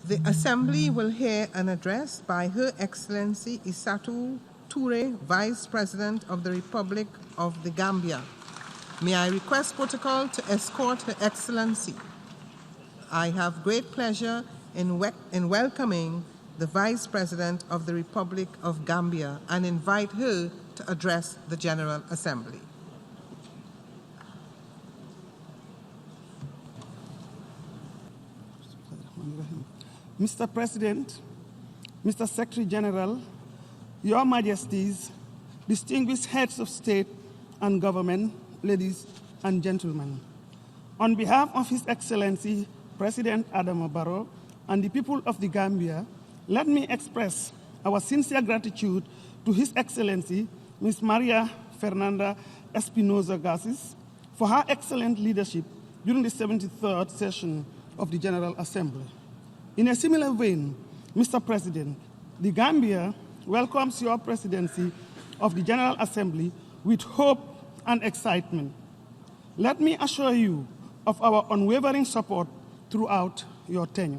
The Assembly will hear an address by Her Excellency Isatou Toure, Vice President of the Republic of the Gambia. May I request protocol to escort Her Excellency. I have great pleasure in welcoming the Vice President of the Republic of Gambia and invite her to address the General Assembly. Mr. President, Mr. Secretary General, Your Majesties, distinguished heads of state and government, ladies and gentlemen, on behalf of His Excellency President Adama Barrow and the people of the Gambia, let me express our sincere gratitude to His Excellency Ms. Maria Fernanda Espinosa Garces for her excellent leadership during the 73rd session of the General Assembly. In a similar vein, Mr. President, the Gambia welcomes your presidency of the General Assembly with hope and excitement. Let me assure you of our unwavering support throughout your tenure.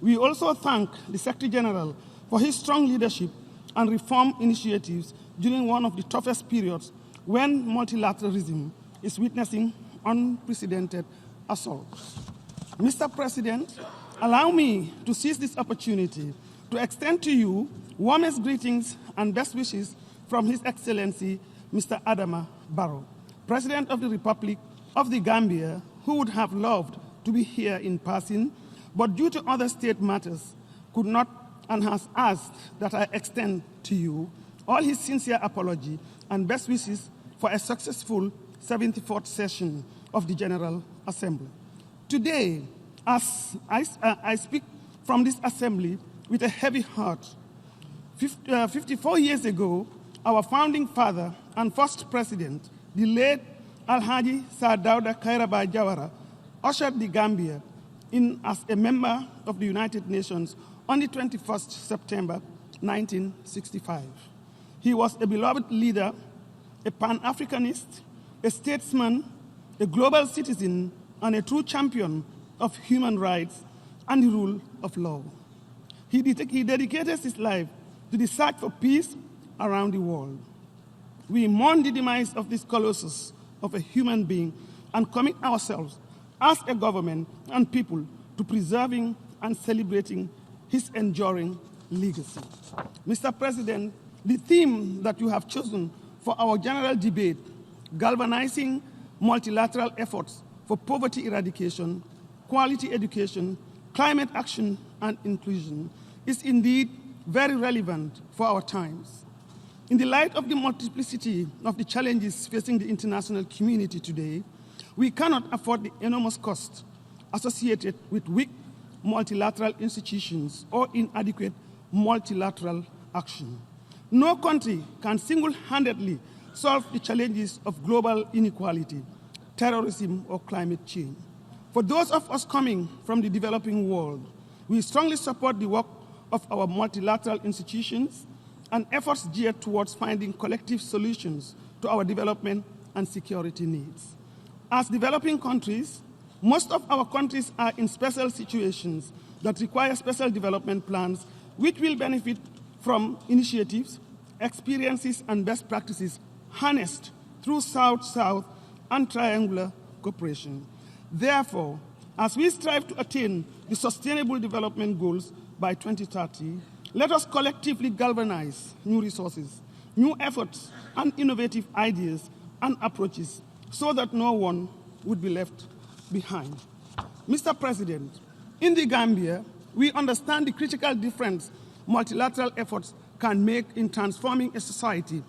We also thank the Secretary General for his strong leadership and reform initiatives during one of the toughest periods when multilateralism is witnessing unprecedented assaults. Mr. President, allow me to seize this opportunity to extend to you warmest greetings and best wishes from His Excellency Mr. Adama Barrow, President of the Republic of the Gambia, who would have loved to be here in person, but due to other state matters could not and has asked that I extend to you all his sincere apology and best wishes for a successful 74th session of the General Assembly. Today, as I speak from this assembly with a heavy heart, 54 years ago, our founding father and first president, the late Alhaji Sir Dawda Kairaba Jawara, ushered the Gambia in as a member of the United Nations on the 21st September 1965. He was a beloved leader, a Pan-Africanist, a statesman, a global citizen, and a true champion of human rights and the rule of law. He dedicated his life to the search for peace around the world. We mourn the demise of this colossus of a human being and commit ourselves as a government and people to preserving and celebrating his enduring legacy. Mr. President, the theme that you have chosen for our general debate, galvanizing multilateral efforts for poverty eradication, quality education, climate action, and inclusion, is indeed very relevant for our times. In the light of the multiplicity of the challenges facing the international community today, we cannot afford the enormous cost associated with weak multilateral institutions or inadequate multilateral action. No country can single-handedly solve the challenges of global inequality, terrorism, or climate change. For those of us coming from the developing world, we strongly support the work of our multilateral institutions and efforts geared towards finding collective solutions to our development and security needs. As developing countries, most of our countries are in special situations that require special development plans, which will benefit from initiatives, experiences, and best practices harnessed through South-South and triangular cooperation. Therefore, as we strive to attain the Sustainable Development Goals by 2030, let us collectively galvanize new resources, new efforts, and innovative ideas and approaches so that no one would be left behind. Mr. President, in the Gambia, we understand the critical difference multilateral efforts can make in transforming a society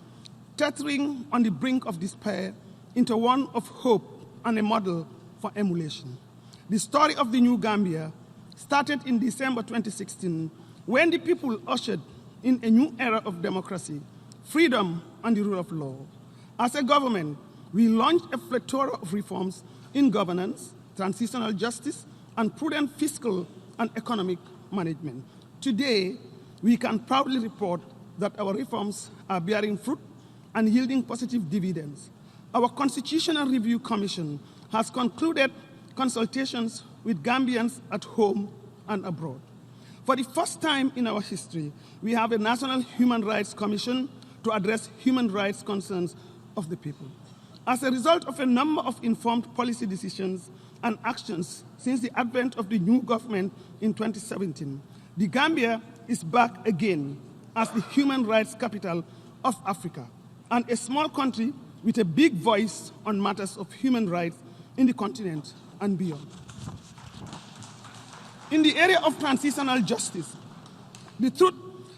teetering on the brink of despair into one of hope and a model for emulation. The story of the new Gambia started in December 2016 when the people ushered in a new era of democracy, freedom, and the rule of law. As a government, we launched a plethora of reforms in governance, transitional justice, and prudent fiscal and economic management. Today, we can proudly report that our reforms are bearing fruit and yielding positive dividends. Our Constitutional Review Commission has concluded consultations with Gambians at home and abroad. For the first time in our history, we have a National Human Rights Commission to address human rights concerns of the people. As a result of a number of informed policy decisions and actions since the advent of the new government in 2017, the Gambia is back again as the human rights capital of Africa and a small country with a big voice on matters of human rights in the continent and beyond. In the area of transitional justice, the Truth,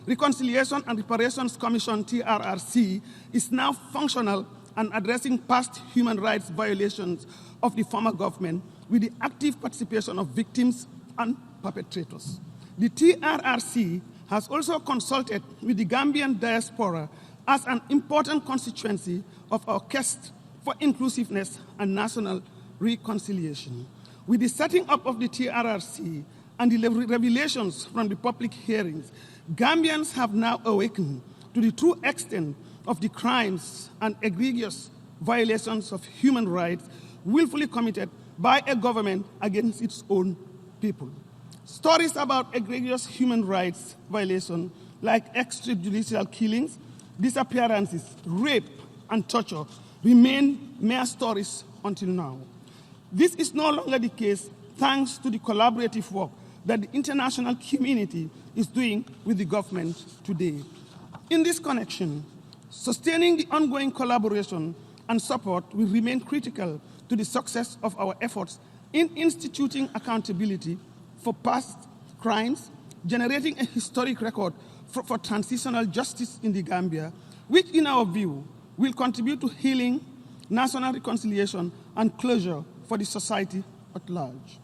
Reconciliation and Reparations Commission, TRRC, is now functional and addressing past human rights violations of the former government with the active participation of victims and perpetrators. The TRRC has also consulted with the Gambian diaspora as an important constituency of our quest for inclusiveness and national reconciliation. With the setting up of the TRRC and the revelations from the public hearings, Gambians have now awakened to the true extent of the crimes and egregious violations of human rights willfully committed by a government against its own people. Stories about egregious human rights violations like extrajudicial killings, disappearances, rape, and torture remain mere stories until now. This is no longer the case thanks to the collaborative work that the international community is doing with the government today. In this connection, sustaining the ongoing collaboration and support will remain critical to the success of our efforts in instituting accountability for past crimes, generating a historic record for transitional justice in the Gambia, which in our view will contribute to healing, national reconciliation, and closure for the society at large.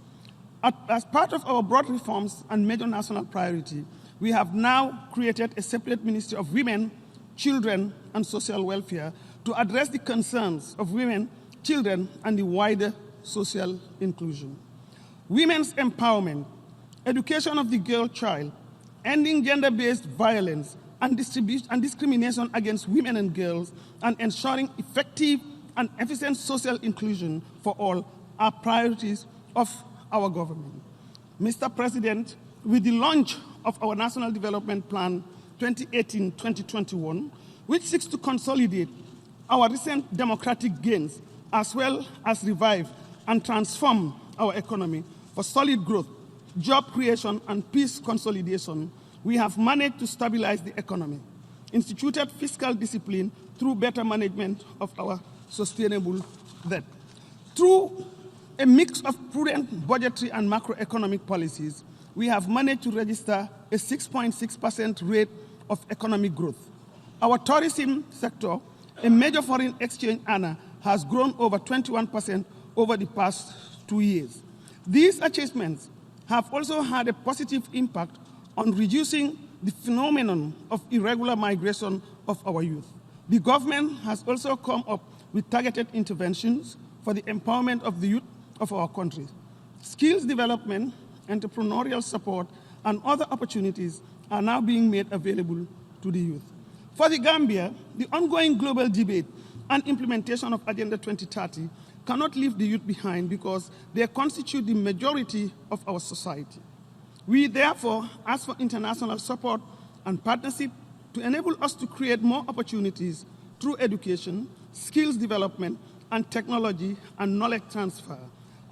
As part of our broad reforms and major national priority, we have now created a separate Ministry of Women, Children, and Social Welfare to address the concerns of women, children, and the wider social inclusion. Women's empowerment, education of the girl child, ending gender-based violence and discrimination against women and girls, and ensuring effective and efficient social inclusion for all are priorities of our government. Mr. President, with the launch of our National Development Plan 2018-2021, which seeks to consolidate our recent democratic gains as well as revive and transform our economy for solid growth, job creation, and peace consolidation, we have managed to stabilize the economy, instituted fiscal discipline through better management of our sustainable debt. Through a mix of prudent budgetary and macroeconomic policies, we have managed to register a 6.6% rate of economic growth. Our tourism sector, a major foreign exchange earner, has grown over 21% over the past 2 years. These achievements have also had a positive impact on reducing the phenomenon of irregular migration of our youth. The government has also come up with targeted interventions for the empowerment of the youth of our country. Skills development, entrepreneurial support, and other opportunities are now being made available to the youth. For the Gambia, the ongoing global debate and implementation of Agenda 2030 cannot leave the youth behind because they constitute the majority of our society. We therefore ask for international support and partnership to enable us to create more opportunities through education, skills development, and technology and knowledge transfer,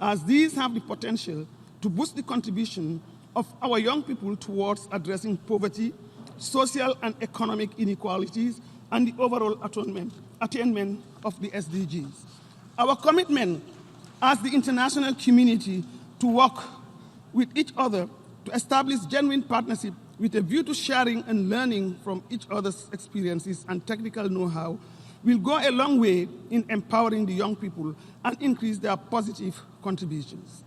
as these have the potential to boost the contribution of our young people towards addressing poverty, social and economic inequalities, and the overall attainment of the SDGs. Our commitment as the international community to work with each other to establish genuine partnership with a view to sharing and learning from each other's experiences and technical know-how will go a long way in empowering the young people and increase their positive contributions.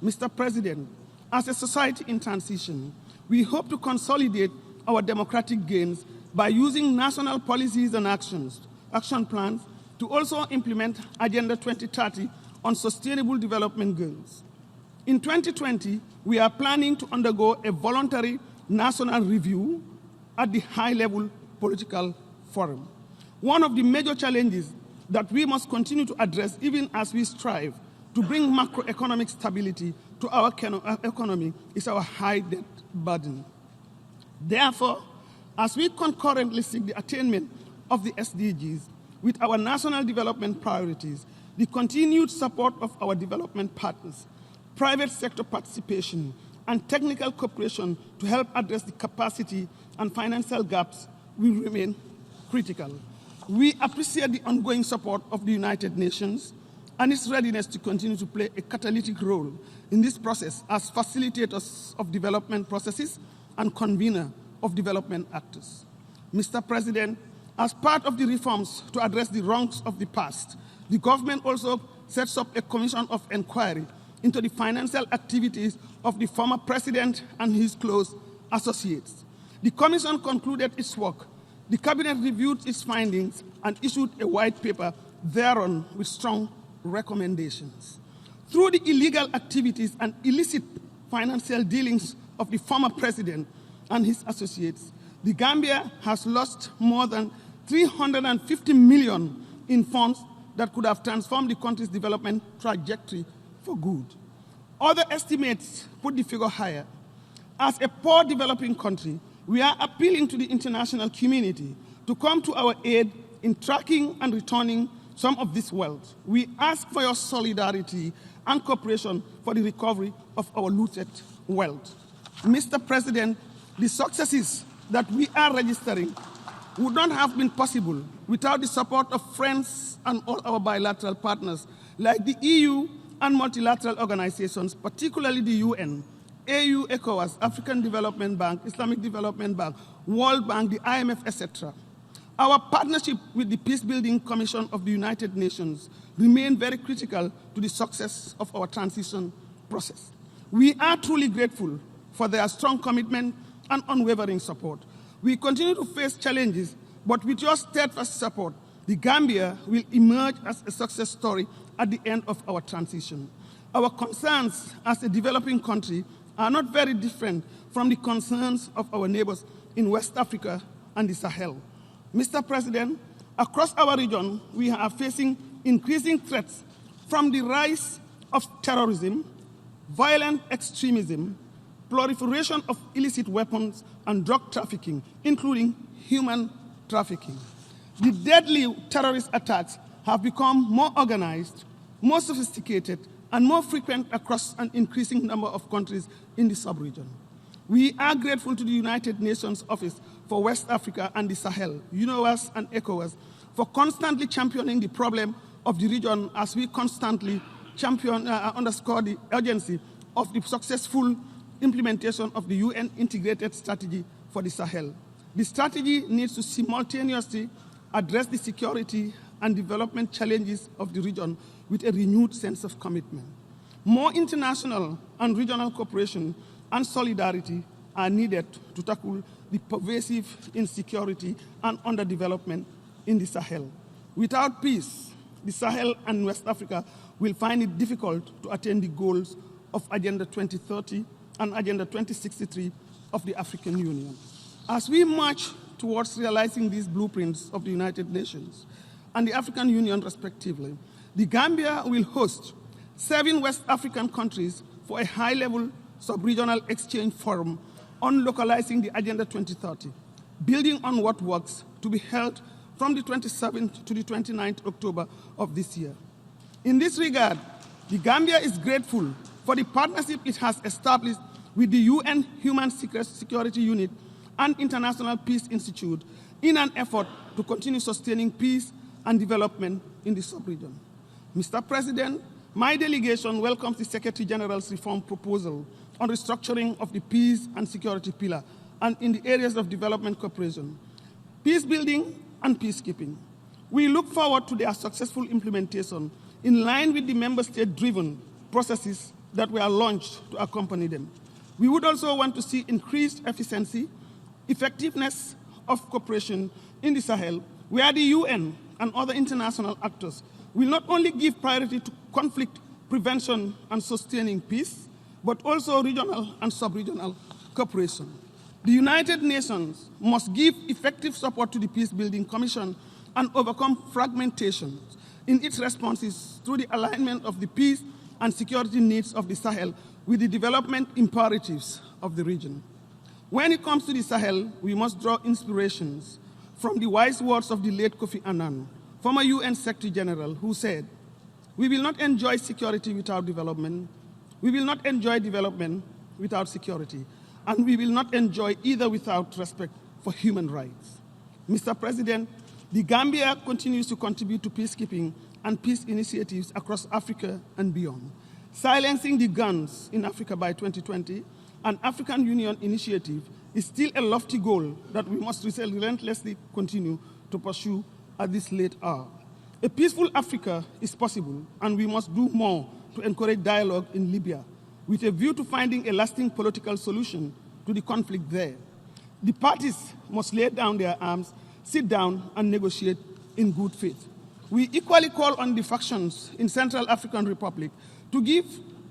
Mr. President, as a society in transition, we hope to consolidate our democratic gains by using national policies and action plans to also implement Agenda 2030 on sustainable development goals. In 2020, we are planning to undergo a voluntary national review at the high-level political forum. One of the major challenges that we must continue to address even as we strive to bring macroeconomic stability to our economy is our high debt burden. Therefore, as we concurrently seek the attainment of the SDGs with our national development priorities, the continued support of our development partners, private sector participation, and technical cooperation to help address the capacity and financial gaps will remain critical. We appreciate the ongoing support of the United Nations and its readiness to continue to play a catalytic role in this process as facilitators of development processes and convener of development actors. Mr. President, as part of the reforms to address the wrongs of the past, the government also sets up a commission of inquiry into the financial activities of the former president and his close associates. The commission concluded its work. The cabinet reviewed its findings and issued a white paper thereon with strong recommendations. Through the illegal activities and illicit financial dealings of the former president and his associates, the Gambia has lost more than $350 million in funds that could have transformed the country's development trajectory for good. Other estimates put the figure higher. As a poor developing country, we are appealing to the international community to come to our aid in tracking and returning some of this wealth. We ask for your solidarity and cooperation for the recovery of our looted wealth. Mr. President, the successes that we are registering would not have been possible without the support of friends and all our bilateral partners like the EU and multilateral organizations, particularly the UN, AU, ECOWAS, African Development Bank, Islamic Development Bank, World Bank, the IMF, etc. Our partnership with the Peacebuilding Commission of the United Nations remains very critical to the success of our transition process. We are truly grateful for their strong commitment and unwavering support. We continue to face challenges, but with your steadfast support, the Gambia will emerge as a success story at the end of our transition. Our concerns as a developing country are not very different from the concerns of our neighbors in West Africa and the Sahel. Mr. President, across our region, we are facing increasing threats from the rise of terrorism, violent extremism, proliferation of illicit weapons and drug trafficking, including human trafficking. The deadly terrorist attacks have become more organized, more sophisticated, and more frequent across an increasing number of countries in the sub-region. We are grateful to the United Nations Office for West Africa and the Sahel, UNOWAS and ECOWAS, for constantly championing the problem of the region as we constantly underscore the urgency of the successful implementation of the UN Integrated Strategy for the Sahel. The strategy needs to simultaneously address the security and development challenges of the region with a renewed sense of commitment. More international and regional cooperation and solidarity are needed to tackle the pervasive insecurity and underdevelopment in the Sahel. Without peace, the Sahel and West Africa will find it difficult to attain the goals of Agenda 2030 and Agenda 2063 of the African Union. As we march towards realizing these blueprints of the United Nations and the African Union respectively, the Gambia will host 7 West African countries for a high-level sub-regional exchange forum on localizing the Agenda 2030, building on what works, to be held from the 27th to the 29th October of this year. In this regard, the Gambia is grateful for the partnership it has established with the UN Human Security Unit and International Peace Institute in an effort to continue sustaining peace and development in the sub-region. Mr. President, my delegation welcomes the Secretary General's reform proposal on restructuring of the peace and security pillar and in the areas of development cooperation, peace building and peacekeeping. We look forward to their successful implementation in line with the member state-driven processes that were launched to accompany them. We would also want to see increased efficiency, effectiveness of cooperation in the Sahel, where the UN and other international actors will not only give priority to conflict prevention and sustaining peace, but also regional and sub-regional cooperation. The United Nations must give effective support to the Peacebuilding Commission and overcome fragmentation in its responses through the alignment of the peace and security needs of the Sahel with the development imperatives of the region. When it comes to the Sahel, we must draw inspirations from the wise words of the late Kofi Annan, former UN Secretary General, who said, "We will not enjoy security without development. We will not enjoy development without security. And we will not enjoy either without respect for human rights." Mr. President, the Gambia continues to contribute to peacekeeping and peace initiatives across Africa and beyond. Silencing the guns in Africa by 2020, an African Union initiative, is still a lofty goal that we must relentlessly continue to pursue at this late hour. A peaceful Africa is possible, and we must do more to encourage dialogue in Libya with a view to finding a lasting political solution to the conflict there. The parties must lay down their arms, sit down, and negotiate in good faith. We equally call on the factions in Central African Republic to give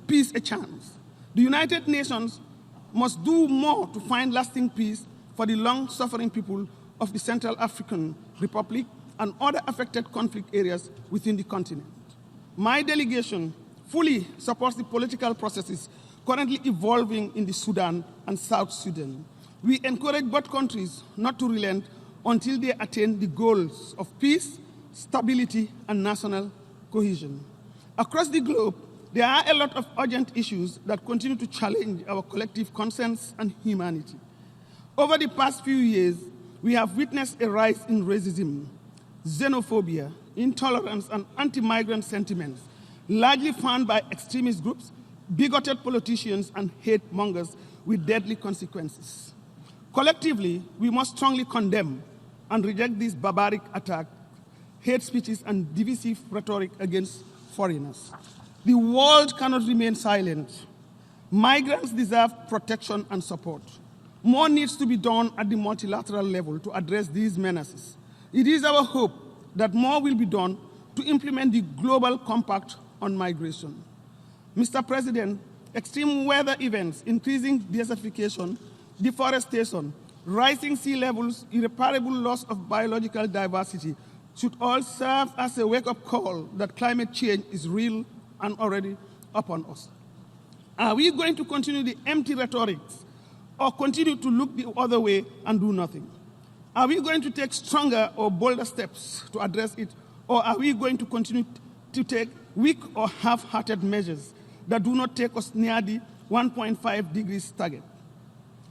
peace a chance. The United Nations must do more to find lasting peace for the long-suffering people of the Central African Republic and other affected conflict areas within the continent. My delegation fully supports the political processes currently evolving in the Sudan and South Sudan. We encourage both countries not to relent until they attain the goals of peace, stability, and national cohesion. Across the globe, there are a lot of urgent issues that continue to challenge our collective conscience and humanity. Over the past few years, we have witnessed a rise in racism, xenophobia, intolerance, and anti-migrant sentiments, largely found by extremist groups, bigoted politicians, and hate mongers with deadly consequences. Collectively, we must strongly condemn and reject these barbaric attacks, hate speeches, and divisive rhetoric against foreigners. The world cannot remain silent. Migrants deserve protection and support. More needs to be done at the multilateral level to address these menaces. It is our hope that more will be done to implement the Global Compact on Migration. Mr. President, extreme weather events, increasing desertification, deforestation, rising sea levels, irreparable loss of biological diversity should all serve as a wake-up call that climate change is real and already upon us. Are we going to continue the empty rhetoric or continue to look the other way and do nothing? Are we going to take stronger or bolder steps to address it, or are we going to continue to take weak or half-hearted measures that do not take us near the 1.5 degrees target?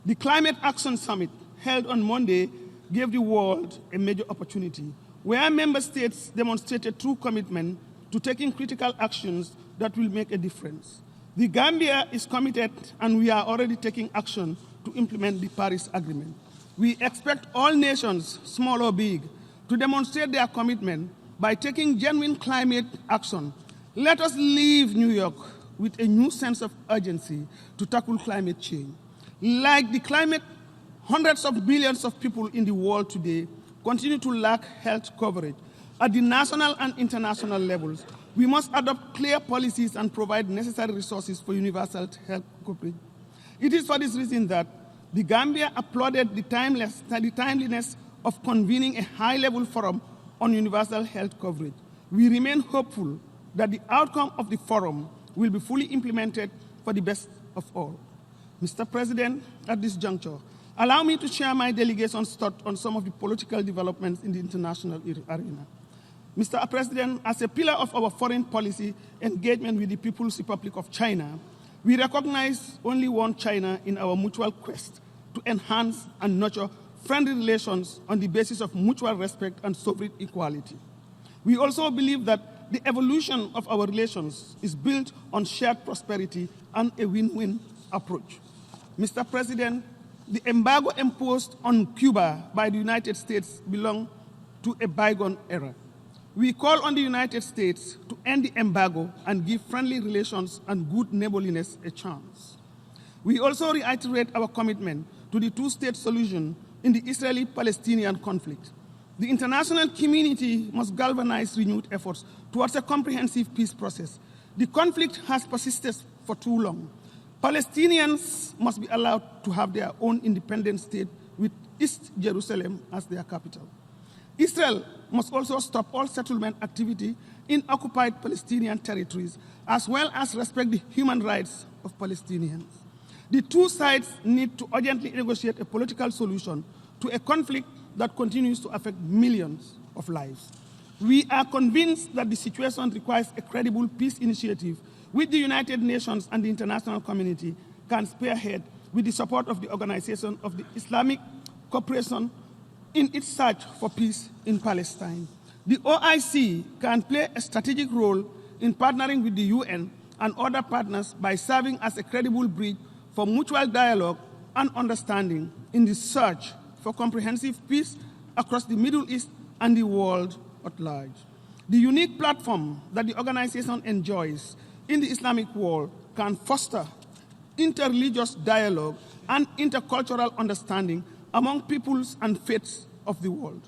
The Climate Action Summit held on Monday gave the world a major opportunity where member states demonstrated true commitment to taking critical actions that will make a difference. The Gambia is committed, and we are already taking action to implement the Paris Agreement. We expect all nations, small or big, to demonstrate their commitment by taking genuine climate action. Let us leave New York with a new sense of urgency to tackle climate change. Like the climate, hundreds of millions of people in the world today continue to lack health coverage. At the national and international levels, we must adopt clear policies and provide necessary resources for universal health coverage. It is for this reason that the Gambia applauded the timeliness of convening a high-level forum on universal health coverage. We remain hopeful that the outcome of the forum will be fully implemented for the best of all. Mr. President, at this juncture, allow me to share my delegation's thought on some of the political developments in the international arena. Mr. President, as a pillar of our foreign policy engagement with the People's Republic of China, we recognize only one China in our mutual quest to enhance and nurture friendly relations on the basis of mutual respect and sovereign equality. We also believe that the evolution of our relations is built on shared prosperity and a win-win approach. Mr. President, the embargo imposed on Cuba by the United States belongs to a bygone era. We call on the United States to end the embargo and give friendly relations and good neighborliness a chance. We also reiterate our commitment to the two-state solution in the Israeli-Palestinian conflict. The international community must galvanize renewed efforts towards a comprehensive peace process. The conflict has persisted for too long. Palestinians must be allowed to have their own independent state with East Jerusalem as their capital. Israel must also stop all settlement activity in occupied Palestinian territories, as well as respect the human rights of Palestinians. The two sides need to urgently negotiate a political solution to a conflict that continues to affect millions of lives. We are convinced that the situation requires a credible peace initiative which the United Nations and the international community can spearhead with the support of the Organization of the Islamic Cooperation in its search for peace in Palestine. The OIC can play a strategic role in partnering with the UN and other partners by serving as a credible bridge for mutual dialogue and understanding in the search for comprehensive peace across the Middle East and the world at large. The unique platform that the organization enjoys in the Islamic world can foster interreligious dialogue and intercultural understanding among peoples and faiths of the world.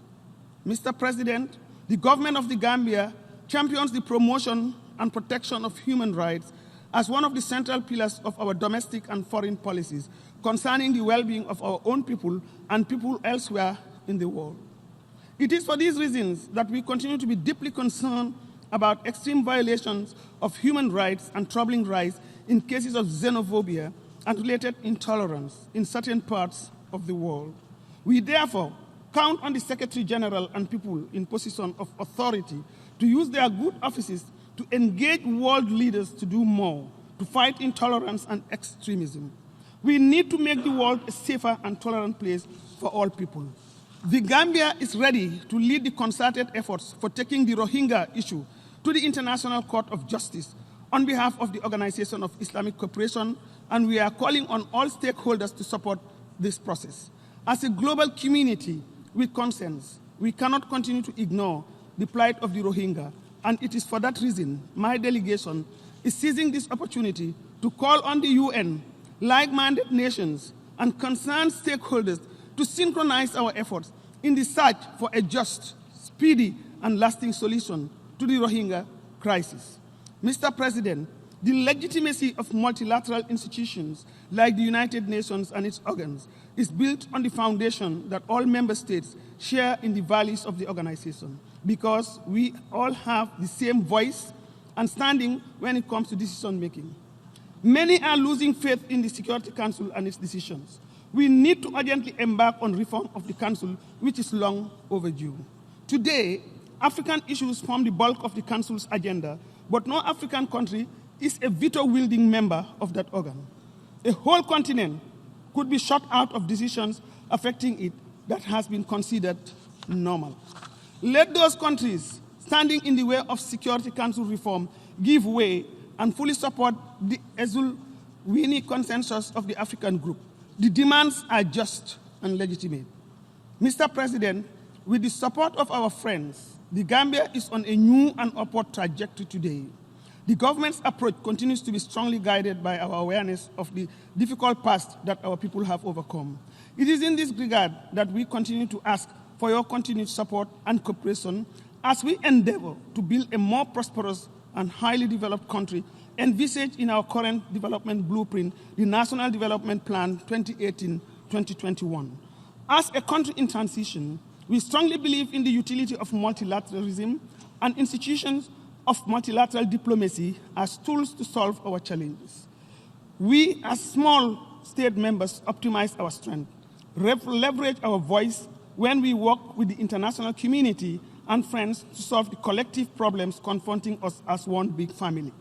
Mr. President, the government of the Gambia champions the promotion and protection of human rights as one of the central pillars of our domestic and foreign policies concerning the well-being of our own people and people elsewhere in the world. It is for these reasons that we continue to be deeply concerned about extreme violations of human rights and troubling rise in cases of xenophobia and related intolerance in certain parts of the world. We therefore count on the Secretary General and people in position of authority to use their good offices to engage world leaders to do more to fight intolerance and extremism. We need to make the world a safer and tolerant place for all people. The Gambia is ready to lead the concerted efforts for taking the Rohingya issue to the International Court of Justice on behalf of the Organization of Islamic Cooperation, and we are calling on all stakeholders to support this process. As a global community with conscience, we cannot continue to ignore the plight of the Rohingya, and it is for that reason my delegation is seizing this opportunity to call on the UN, like-minded nations, and concerned stakeholders to synchronize our efforts in the search for a just, speedy, and lasting solution to the Rohingya crisis. Mr. President, the legitimacy of multilateral institutions like the United Nations and its organs is built on the foundation that all member states share in the values of the organization, because we all have the same voice and standing when it comes to decision making. Many are losing faith in the Security Council and its decisions. We need to urgently embark on reform of the Council, which is long overdue. Today, African issues form the bulk of the Council's agenda, but no African country is a veto-wielding member of that organ. A whole continent could be shut out of decisions affecting it that has been considered normal. Let those countries standing in the way of Security Council reform give way and fully support the Ezul-Wini consensus of the African group. The demands are just and legitimate. Mr. President, with the support of our friends, the Gambia is on a new and upward trajectory today. The government's approach continues to be strongly guided by our awareness of the difficult past that our people have overcome. It is in this regard that we continue to ask for your continued support and cooperation as we endeavor to build a more prosperous and highly developed country envisaged in our current development blueprint, the National Development Plan 2018-2021. As a country in transition, we strongly believe in the utility of multilateralism and institutions of multilateral diplomacy as tools to solve our challenges. We, as small state members, optimize our strength, leverage our voice when we work with the international community and friends to solve the collective problems confronting us as one big family.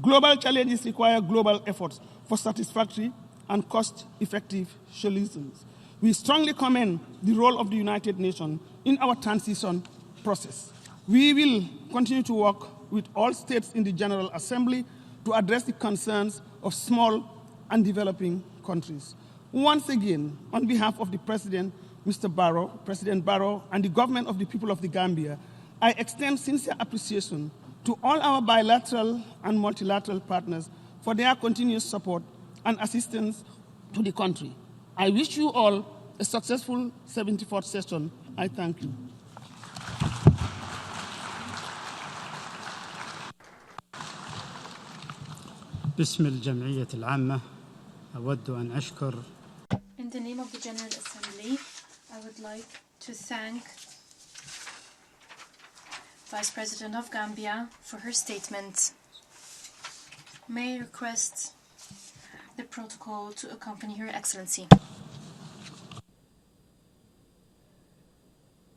Global challenges require global efforts for satisfactory and cost-effective solutions. We strongly commend the role of the United Nations in our transition process. We will continue to work with all states in the General Assembly to address the concerns of small and developing countries. Once again, on behalf of the President, President Barrow, and the government of the people of the Gambia, I extend sincere appreciation to all our bilateral and multilateral partners for their continuous support and assistance to the country. I wish you all a successful 74th session. I thank you. باسم الجمعية العامة أود أن أشكر. In the name of the General Assembly, I would like to thank Vice President of Gambia for her statement. May I request the protocol to accompany Her Excellency.